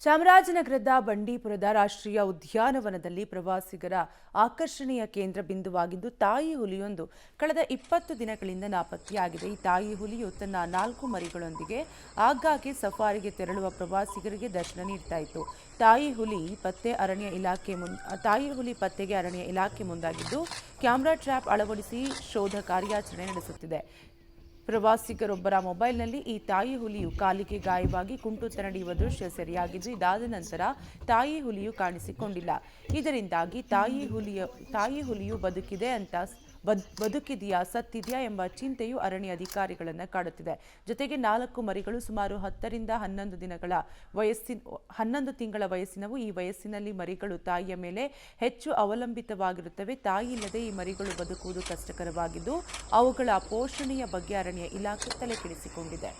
ಚಾಮರಾಜನಗರದ ಬಂಡೀಪುರದ ರಾಷ್ಟ್ರೀಯ ಉದ್ಯಾನವನದಲ್ಲಿ ಪ್ರವಾಸಿಗರ ಆಕರ್ಷಣೆಯ ಕೇಂದ್ರ ಬಿಂದುವಾಗಿದ್ದು ತಾಯಿ ಹುಲಿಯೊಂದು ಕಳೆದ 20 ದಿನಗಳಿಂದ ನಾಪತ್ತೆಯಾಗಿದೆ. ಈ ತಾಯಿ ಹುಲಿಯು ತನ್ನ 4 ಮರಿಗಳೊಂದಿಗೆ ಆಗಾಗ್ಗೆ ಸಫಾರಿಗೆ ತೆರಳುವ ಪ್ರವಾಸಿಗರಿಗೆ ದರ್ಶನ ನೀಡ್ತಾ ಇತ್ತು. ತಾಯಿ ಹುಲಿ ಪತ್ತೆಗೆ ಅರಣ್ಯ ಇಲಾಖೆ ಮುಂದಾಗಿದ್ದು ಕ್ಯಾಮೆರಾ ಟ್ರ್ಯಾಪ್ ಅಳವಡಿಸಿ ಶೋಧ ಕಾರ್ಯಾಚರಣೆ ನಡೆಸುತ್ತಿದೆ. ಪ್ರವಾಸಿಗರೊಬ್ಬರ ಮೊಬೈಲ್ನಲ್ಲಿ ಈ ತಾಯಿ ಹುಲಿಯು ಕಾಲಿಗೆ ಗಾಯವಾಗಿ ಕುಂಟುತ್ತ ನಡೆಯುವ ದೃಶ್ಯ ಸೆರೆಯಾಗಿದ್ದು, ಇದಾದ ನಂತರ ತಾಯಿ ಹುಲಿಯು ಕಾಣಿಸಿಕೊಂಡಿಲ್ಲ. ಇದರಿಂದಾಗಿ ತಾಯಿ ಹುಲಿಯು ಬದುಕಿದೆಯಾ ಸತ್ತಿದೆಯಾ ಎಂಬ ಚಿಂತೆಯು ಅರಣ್ಯ ಅಧಿಕಾರಿಗಳನ್ನು ಕಾಡುತ್ತಿದೆ. ಜೊತೆಗೆ 4 ಮರಿಗಳು ಸುಮಾರು 10 ರಿಂದ 11 ತಿಂಗಳ ವಯಸ್ಸಿನವು. ಈ ವಯಸ್ಸಿನಲ್ಲಿ ಮರಿಗಳು ತಾಯಿಯ ಮೇಲೆ ಹೆಚ್ಚು ಅವಲಂಬಿತವಾಗಿರುತ್ತವೆ. ತಾಯಿ ಇಲ್ಲದೆ ಈ ಮರಿಗಳು ಬದುಕುವುದು ಕಷ್ಟಕರವಾಗಿದ್ದು ಅವುಗಳ ಪೋಷಣೆಯ ಬಗ್ಗೆ ಅರಣ್ಯ ಇಲಾಖೆ ತಲೆಕೆಡಿಸಿಕೊಂಡಿದೆ.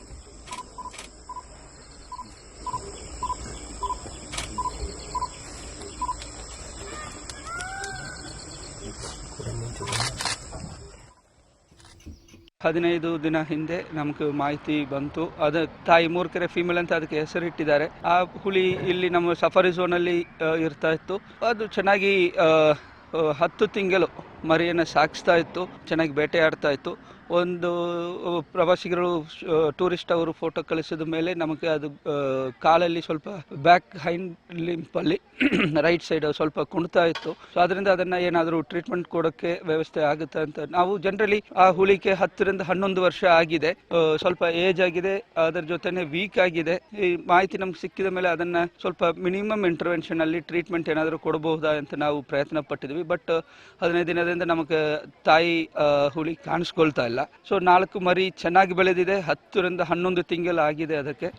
ಹದಿನೈದು ದಿನ ಹಿಂದೆ ನಮಗೆ ಮಾಹಿತಿ ಬಂತು. ಅದು ತಾಯಿ ಮೂರ್ಕೆರೆ ಫೀಮೇಲ್ ಅಂತ ಅದಕ್ಕೆ ಹೆಸರಿಟ್ಟಿದ್ದಾರೆ. ಆ ಹುಲಿ ಇಲ್ಲಿ ನಮ್ಮ ಸಫಾರಿ ಝೋನಲ್ಲಿ ಇರ್ತಾ ಇತ್ತು. ಅದು ಚೆನ್ನಾಗಿ 10 ತಿಂಗಳು ಮರಿಯನ್ನು ಸಾಗಿಸ್ತಾ ಇತ್ತು, ಚೆನ್ನಾಗಿ ಬೇಟೆಯಾಡ್ತಾ ಇತ್ತು. ಒಂದು ಪ್ರವಾಸಿಗರು ಟೂರಿಸ್ಟ್ ಅವರು ಫೋಟೋ ಕಳಿಸಿದ ಮೇಲೆ ನಮಗೆ ಅದು ಕಾಲಲ್ಲಿ ಸ್ವಲ್ಪ ಬ್ಯಾಕ್ ಹೈಂಡ್ ಲಿಂಪಲ್ಲಿ ರೈಟ್ ಸೈಡ್ ಸ್ವಲ್ಪ ಕುಣ್ತಾ ಇತ್ತು. ಸೊ ಅದರಿಂದ ಅದನ್ನು ಏನಾದರೂ ಟ್ರೀಟ್ಮೆಂಟ್ ಕೊಡೋಕ್ಕೆ ವ್ಯವಸ್ಥೆ ಆಗುತ್ತೆ ಅಂತ ನಾವು ಜನರಲಿ ಆ ಹುಲಿಗೆ 10 ರಿಂದ 11 ವರ್ಷ ಆಗಿದೆ, ಸ್ವಲ್ಪ ಏಜ್ ಆಗಿದೆ, ಅದರ ಜೊತೆನೆ ವೀಕ್ ಆಗಿದೆ. ಈ ಮಾಹಿತಿ ನಮ್ಗೆ ಸಿಕ್ಕಿದ ಮೇಲೆ ಅದನ್ನು ಸ್ವಲ್ಪ ಮಿನಿಮಮ್ ಇಂಟರ್ವೆನ್ಷನ್ ಅಲ್ಲಿ ಟ್ರೀಟ್ಮೆಂಟ್ ಏನಾದರೂ ಕೊಡಬಹುದಾ ಅಂತ ನಾವು ಪ್ರಯತ್ನ ಪಟ್ಟಿದ್ವಿ. ಬಟ್ 15 ದಿನದಿಂದ ನಮಗೆ ತಾಯಿ ಹುಲಿ ಕಾಣಿಸ್ಕೊಳ್ತಾ ಇಲ್ಲ. ಸೊ 4 ಮರಿ ಚೆನ್ನಾಗಿ ಬೆಳೆದಿದೆ, 10 ರಿಂದ 11 ತಿಂಗಳು ಆಗಿದೆ ಅದಕ್ಕೆ.